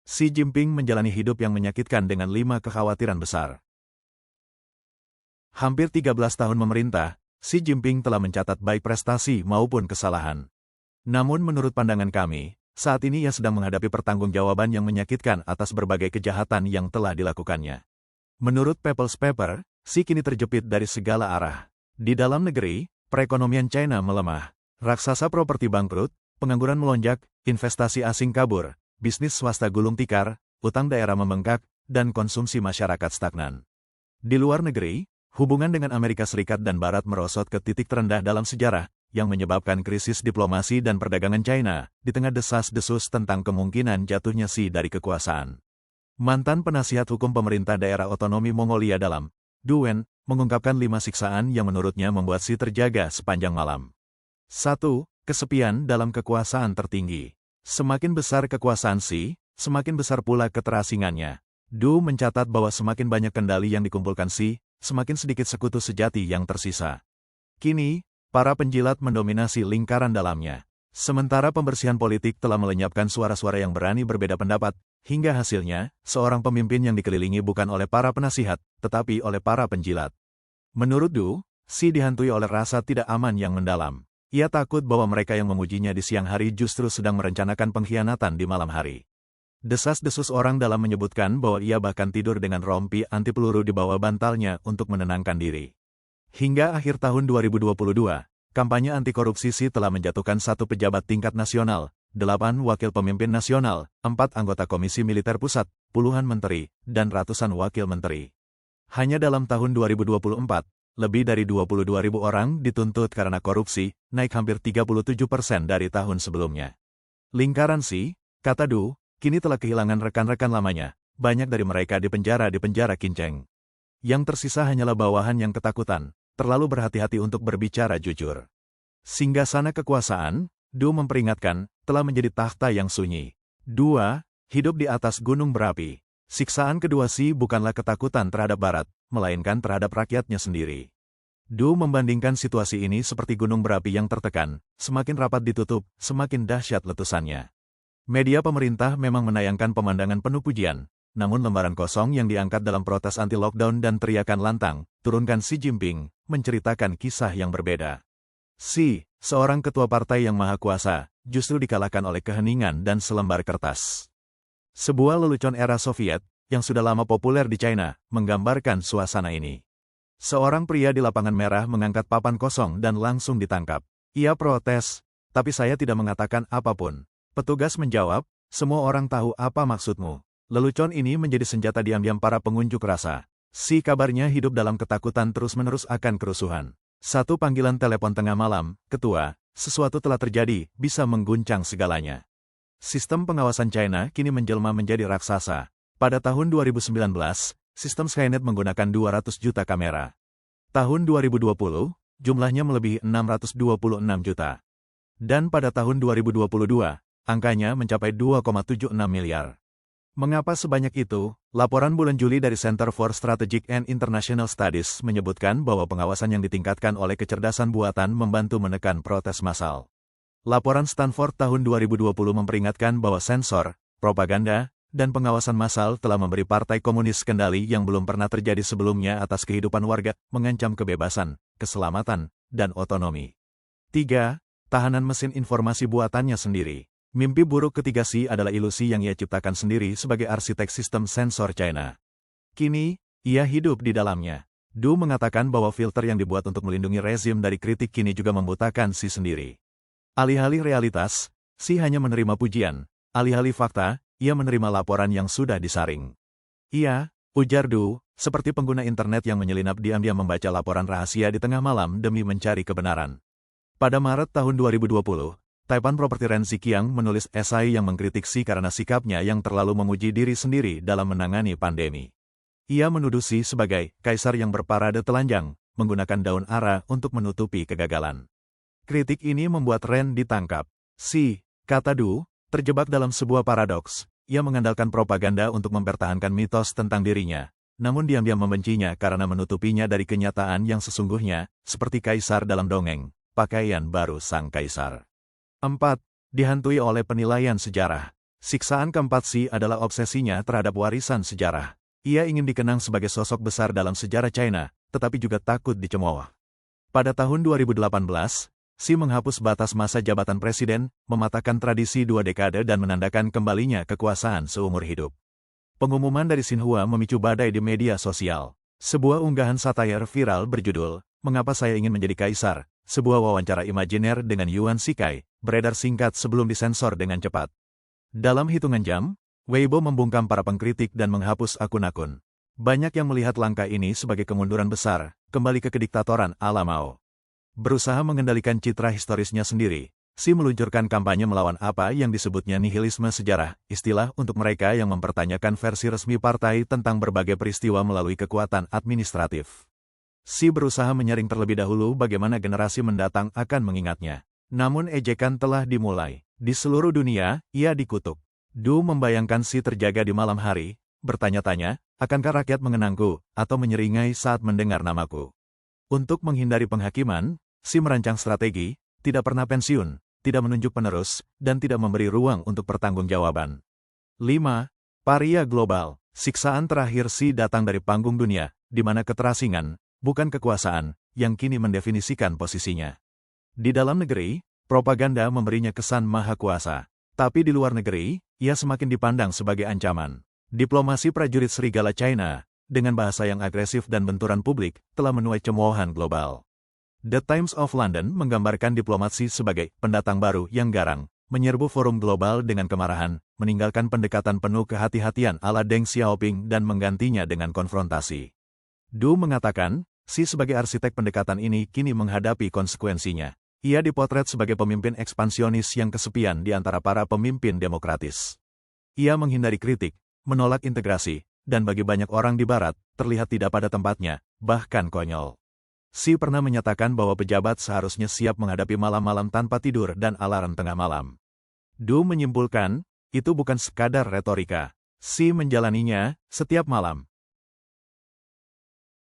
Xi Jinping menjalani hidup yang menyakitkan dengan 5 kekhawatiran besar. Hampir 13 tahun memerintah, Xi Jinping telah mencatat baik prestasi maupun kesalahan. Namun menurut pandangan kami, saat ini ia sedang menghadapi pertanggungjawaban yang menyakitkan atas berbagai kejahatan yang telah dilakukannya. Menurut People's Paper, Xi kini terjepit dari segala arah. Di dalam negeri, perekonomian China melemah, raksasa properti bangkrut, pengangguran melonjak, investasi asing kabur, bisnis swasta gulung tikar, utang daerah membengkak, dan konsumsi masyarakat stagnan. Di luar negeri, hubungan dengan Amerika Serikat dan Barat merosot ke titik terendah dalam sejarah, yang menyebabkan krisis diplomasi dan perdagangan China, di tengah desas-desus tentang kemungkinan jatuhnya Xi dari kekuasaan. Mantan penasihat hukum pemerintah daerah otonomi Mongolia dalam Du Wen, mengungkapkan 5 siksaan yang menurutnya membuat Xi terjaga sepanjang malam. 1. Kesepian dalam kekuasaan tertinggi. Semakin besar kekuasaan Xi, semakin besar pula keterasingannya. Du mencatat bahwa semakin banyak kendali yang dikumpulkan Xi, semakin sedikit sekutu sejati yang tersisa. Kini, para penjilat mendominasi lingkaran dalamnya. Sementara pembersihan politik telah melenyapkan suara-suara yang berani berbeda pendapat, hingga hasilnya, seorang pemimpin yang dikelilingi bukan oleh para penasihat, tetapi oleh para penjilat. Menurut Du, Xi dihantui oleh rasa tidak aman yang mendalam. Ia takut bahwa mereka yang memujinya di siang hari justru sedang merencanakan pengkhianatan di malam hari. Desas-desus orang dalam menyebutkan bahwa ia bahkan tidur dengan rompi anti peluru di bawah bantalnya untuk menenangkan diri. Hingga akhir tahun 2022, kampanye anti korupsi Xi telah menjatuhkan 1 pejabat tingkat nasional, 8 wakil pemimpin nasional, 4 anggota Komisi Militer Pusat, puluhan menteri, dan ratusan wakil menteri. Hanya dalam tahun 2024, lebih dari 22.000 orang dituntut karena korupsi, naik hampir 37% dari tahun sebelumnya. Lingkaran Xi, kata Du, kini telah kehilangan rekan-rekan lamanya, banyak dari mereka di penjara Kinceng. Yang tersisa hanyalah bawahan yang ketakutan, terlalu berhati-hati untuk berbicara jujur. Singgasana kekuasaan, Du memperingatkan, telah menjadi takhta yang sunyi. 2. Hidup di atas gunung berapi. Siksaan kedua Xi bukanlah ketakutan terhadap Barat, melainkan terhadap rakyatnya sendiri. Du membandingkan situasi ini seperti gunung berapi yang tertekan, semakin rapat ditutup, semakin dahsyat letusannya. Media pemerintah memang menayangkan pemandangan penuh pujian, namun lembaran kosong yang diangkat dalam protes anti-lockdown dan teriakan lantang, turunkan Xi Jinping, menceritakan kisah yang berbeda. Xi, seorang ketua partai yang maha kuasa, justru dikalahkan oleh keheningan dan selembar kertas. Sebuah lelucon era Soviet, yang sudah lama populer di China, menggambarkan suasana ini. Seorang pria di lapangan merah mengangkat papan kosong dan langsung ditangkap. Ia protes, tapi saya tidak mengatakan apapun. Petugas menjawab, semua orang tahu apa maksudmu. Lelucon ini menjadi senjata diam-diam para pengunjuk rasa. Xi kabarnya hidup dalam ketakutan terus-menerus akan kerusuhan. 1 panggilan telepon tengah malam, ketua, sesuatu telah terjadi, bisa mengguncang segalanya. Sistem pengawasan China kini menjelma menjadi raksasa. Pada tahun 2019, sistem Skynet menggunakan 200 juta kamera. Tahun 2020, jumlahnya melebihi 626 juta. Dan pada tahun 2022, angkanya mencapai 2,76 miliar. Mengapa sebanyak itu? Laporan bulan Juli dari Center for Strategic and International Studies menyebutkan bahwa pengawasan yang ditingkatkan oleh kecerdasan buatan membantu menekan protes massal. Laporan Stanford tahun 2020 memperingatkan bahwa sensor, propaganda, dan pengawasan massal telah memberi Partai Komunis kendali yang belum pernah terjadi sebelumnya atas kehidupan warga, mengancam kebebasan, keselamatan, dan otonomi. 3. Tahanan mesin informasi buatannya sendiri. Mimpi buruk ketiga Xi adalah ilusi yang ia ciptakan sendiri sebagai arsitek sistem sensor China. Kini, ia hidup di dalamnya. Du mengatakan bahwa filter yang dibuat untuk melindungi rezim dari kritik kini juga membutakan Xi sendiri. Alih-alih realitas, Xi hanya menerima pujian. Alih-alih fakta, ia menerima laporan yang sudah disaring. Ia, ujar Du, seperti pengguna internet yang menyelinap diam-diam membaca laporan rahasia di tengah malam demi mencari kebenaran. Pada Maret tahun 2020, Taipan Property Ren Ziqiang menulis esai yang mengkritik Xi karena sikapnya yang terlalu memuji diri sendiri dalam menangani pandemi. Ia menuduh Xi sebagai kaisar yang berparade telanjang, menggunakan daun ara untuk menutupi kegagalan. Kritik ini membuat Ren ditangkap. Xi, kata Du, terjebak dalam sebuah paradoks. Ia mengandalkan propaganda untuk mempertahankan mitos tentang dirinya, namun diam-diam membencinya karena menutupinya dari kenyataan yang sesungguhnya, seperti kaisar dalam dongeng, pakaian baru sang kaisar. 4. Dihantui oleh penilaian sejarah. Siksaan keempat Xi adalah obsesinya terhadap warisan sejarah. Ia ingin dikenang sebagai sosok besar dalam sejarah China, tetapi juga takut dicemooh. Pada tahun 2018, Xi menghapus batas masa jabatan presiden, mematahkan tradisi 2 dekade dan menandakan kembalinya kekuasaan seumur hidup. Pengumuman dari Xinhua memicu badai di media sosial. Sebuah unggahan satire viral berjudul, "Mengapa Saya Ingin Menjadi Kaisar?" Sebuah wawancara imajiner dengan Yuan Shikai, beredar singkat sebelum disensor dengan cepat. Dalam hitungan jam, Weibo membungkam para pengkritik dan menghapus akun-akun. Banyak yang melihat langkah ini sebagai kemunduran besar, kembali ke kediktatoran ala Mao. Berusaha mengendalikan citra historisnya sendiri, Xi meluncurkan kampanye melawan apa yang disebutnya nihilisme sejarah, istilah untuk mereka yang mempertanyakan versi resmi partai tentang berbagai peristiwa melalui kekuatan administratif. Xi berusaha menyaring terlebih dahulu bagaimana generasi mendatang akan mengingatnya. Namun ejekan telah dimulai. Di seluruh dunia, ia dikutuk. Du membayangkan Xi terjaga di malam hari, bertanya-tanya, akankah rakyat mengenangku, atau menyeringai saat mendengar namaku. Untuk menghindari penghakiman, Xi merancang strategi, tidak pernah pensiun, tidak menunjuk penerus, dan tidak memberi ruang untuk pertanggungjawaban. 5. Paria global. Siksaan terakhir Xi datang dari panggung dunia, di mana keterasingan, bukan kekuasaan, yang kini mendefinisikan posisinya. Di dalam negeri, propaganda memberinya kesan maha kuasa. Tapi di luar negeri, ia semakin dipandang sebagai ancaman. Diplomasi prajurit serigala China, dengan bahasa yang agresif dan benturan publik, telah menuai cemoohan global. The Times of London menggambarkan diplomasi sebagai pendatang baru yang garang, menyerbu forum global dengan kemarahan, meninggalkan pendekatan penuh kehati-hatian ala Deng Xiaoping dan menggantinya dengan konfrontasi. Du mengatakan, Xi sebagai arsitek pendekatan ini kini menghadapi konsekuensinya. Ia dipotret sebagai pemimpin ekspansionis yang kesepian di antara para pemimpin demokratis. Ia menghindari kritik, menolak integrasi, dan bagi banyak orang di Barat, terlihat tidak pada tempatnya, bahkan konyol. Xi pernah menyatakan bahwa pejabat seharusnya siap menghadapi malam-malam tanpa tidur dan alarm tengah malam. Du menyimpulkan, itu bukan sekadar retorika. Xi menjalaninya setiap malam.